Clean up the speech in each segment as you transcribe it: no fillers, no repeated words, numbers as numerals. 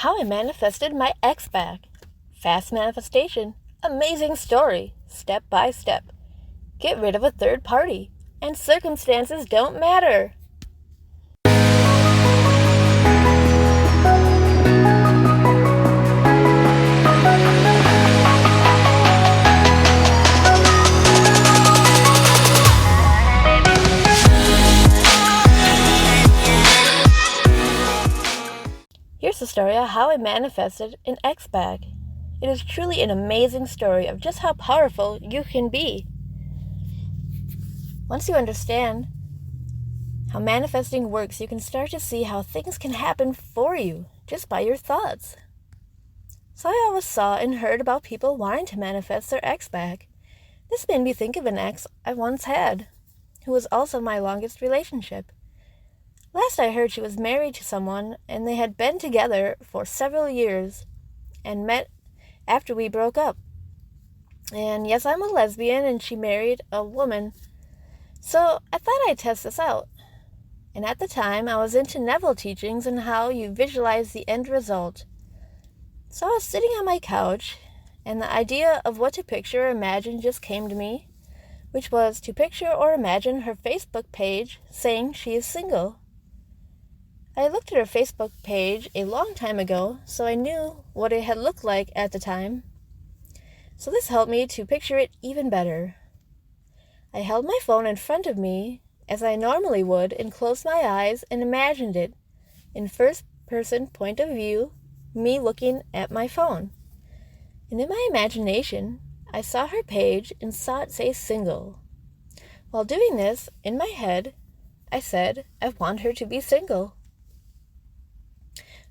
How I manifested my ex back. Fast manifestation. Amazing story. Step by step. Get rid of a third party. And circumstances don't matter. Here's the story of how I manifested an ex back. It is truly an amazing story of just how powerful you can be. Once you understand how manifesting works, you can start to see how things can happen for you just by your thoughts. So I always saw and heard about people wanting to manifest their ex back. This made me think of an ex I once had, who was also my longest relationship. Last I heard, she was married to someone, and they had been together for several years and met after we broke up. And yes, I'm a lesbian, and she married a woman. So I thought I'd test this out. And at the time, I was into Neville teachings and how you visualize the end result. So I was sitting on my couch, and the idea of what to picture or imagine just came to me, which was to picture or imagine her Facebook page saying she is single. I looked at her Facebook page a long time ago, so I knew what it had looked like at the time. So this helped me to picture it even better. I held my phone in front of me, as I normally would, and closed my eyes and imagined it, in first-person point of view, me looking at my phone. And in my imagination, I saw her page and saw it say single. While doing this, in my head, I said, I want her to be single.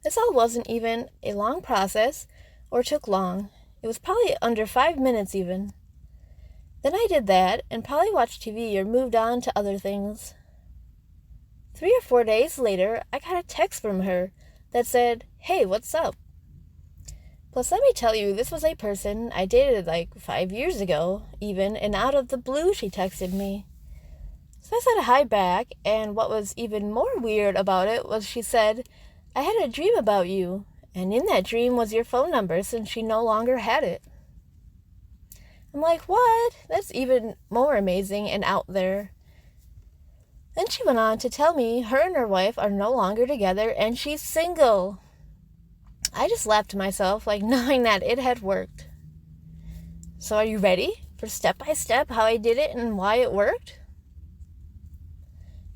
This all wasn't even a long process or took long. It was probably under 5 minutes even. Then I did that and probably watched TV or moved on to other things. 3 or 4 days later, I got a text from her that said, "Hey, what's up?" Plus, let me tell you, this was a person I dated like 5 years ago even, and out of the blue she texted me. So I said hi back, and what was even more weird about it was she said, "I had a dream about you, and in that dream was your phone number since she no longer had it." I'm like, what? That's even more amazing and out there. Then she went on to tell me her and her wife are no longer together and she's single. I just laughed to myself, like knowing that it had worked. So are you ready for step by step how I did it and why it worked?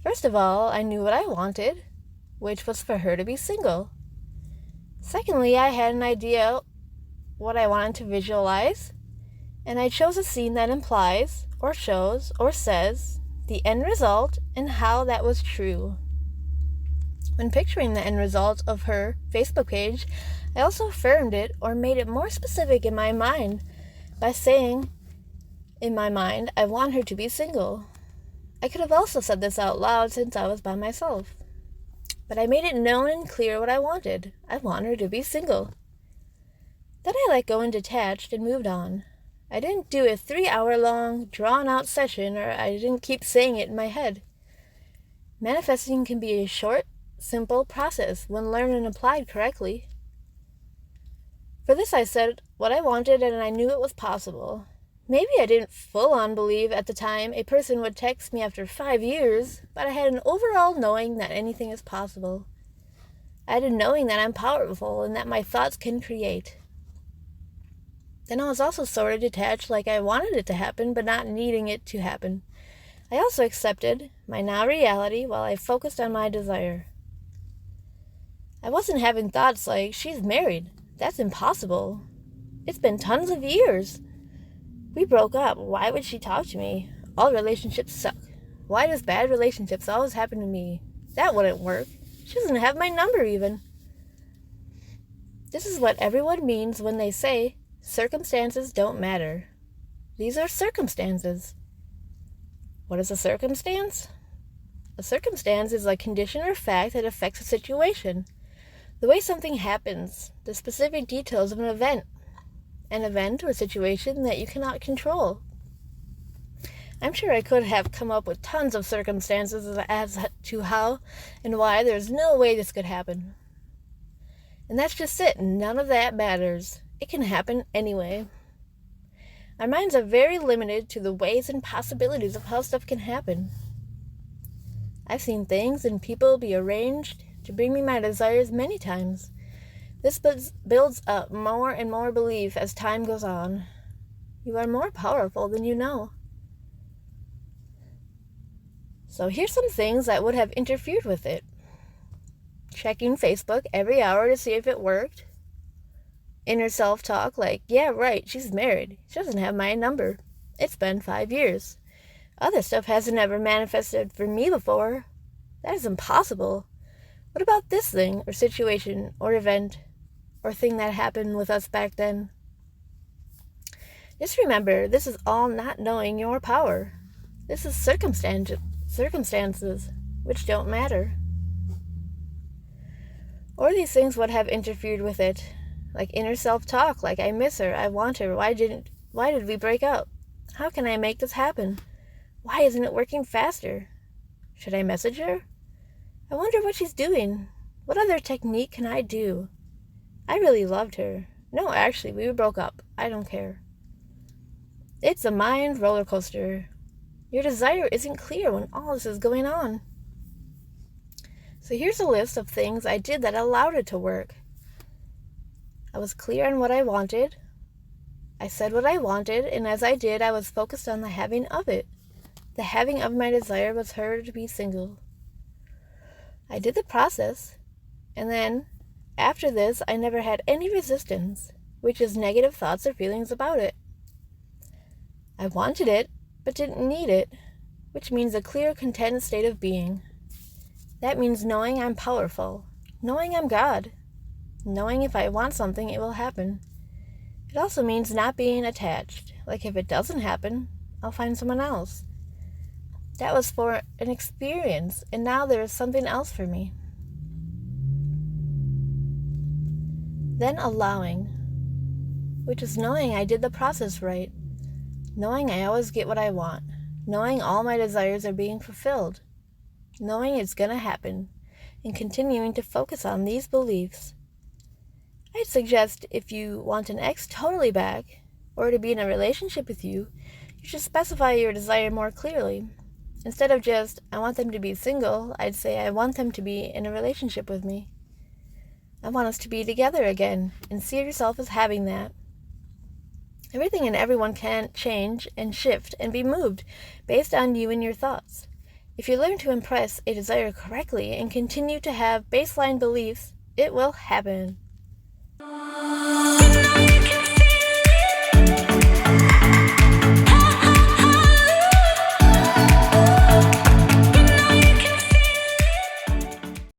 First of all, I knew what I wanted, which was for her to be single. Secondly, I had an idea what I wanted to visualize, and I chose a scene that implies, or shows, or says, the end result and how that was true. When picturing the end result of her Facebook page, I also affirmed it or made it more specific in my mind by saying, in my mind, I want her to be single. I could have also said this out loud since I was by myself. But I made it known and clear what I wanted. I want her to be single. Then I let go and detached and moved on. I didn't do a 3-hour-long, drawn-out session, or I didn't keep saying it in my head. Manifesting can be a short, simple process when learned and applied correctly. For this I said what I wanted, and I knew it was possible. Maybe I didn't full-on believe at the time a person would text me after 5 years, but I had an overall knowing that anything is possible. I had a knowing that I'm powerful and that my thoughts can create. Then I was also sort of detached, like I wanted it to happen, but not needing it to happen. I also accepted my now reality while I focused on my desire. I wasn't having thoughts like, she's married. That's impossible. It's been tons of years. We broke up. Why would she talk to me? All relationships suck. Why does bad relationships always happen to me? That wouldn't work. She doesn't have my number even. This is what everyone means when they say, circumstances don't matter. These are circumstances. What is a circumstance? A circumstance is a condition or fact that affects a situation. The way something happens, the specific details of an event or situation that you cannot control. I'm sure I could have come up with tons of circumstances as to how and why there's no way this could happen. And that's just it. None of that matters. It can happen anyway. Our minds are very limited to the ways and possibilities of how stuff can happen. I've seen things and people be arranged to bring me my desires many times. This builds up more and more belief as time goes on. You are more powerful than you know. So here's some things that would have interfered with it. Checking Facebook every hour to see if it worked. Inner self-talk like, yeah, right, she's married. She doesn't have my number. It's been 5 years. Other stuff hasn't ever manifested for me before. That is impossible. What about this thing or situation or event or thing that happened with us back then? Just remember, this is all not knowing your power. This is circumstances, which don't matter. Or these things would have interfered with it, like inner self-talk, like I miss her, I want her, why did we break up? How can I make this happen? Why isn't it working faster? Should I message her? I wonder what she's doing. What other technique can I do? I really loved her. No, actually, we broke up. I don't care. It's a mind roller coaster. Your desire isn't clear when all this is going on. So here's a list of things I did that allowed it to work. I was clear on what I wanted. I said what I wanted, and as I did, I was focused on the having of it. The having of my desire was her to be single. I did the process, and then, after this, I never had any resistance, which is negative thoughts or feelings about it. I wanted it, but didn't need it, which means a clear, content state of being. That means knowing I'm powerful, knowing I'm God, knowing if I want something, it will happen. It also means not being attached, like if it doesn't happen, I'll find someone else. That was for an experience, and now there is something else for me. Then allowing, which is knowing I did the process right, knowing I always get what I want, knowing all my desires are being fulfilled, knowing it's going to happen, and continuing to focus on these beliefs. I'd suggest if you want an ex totally back, or to be in a relationship with you, you should specify your desire more clearly. Instead of just, I want them to be single, I'd say I want them to be in a relationship with me. I want us to be together again, and see yourself as having that. Everything and everyone can change and shift and be moved based on you and your thoughts. If you learn to impress a desire correctly and continue to have baseline beliefs, it will happen.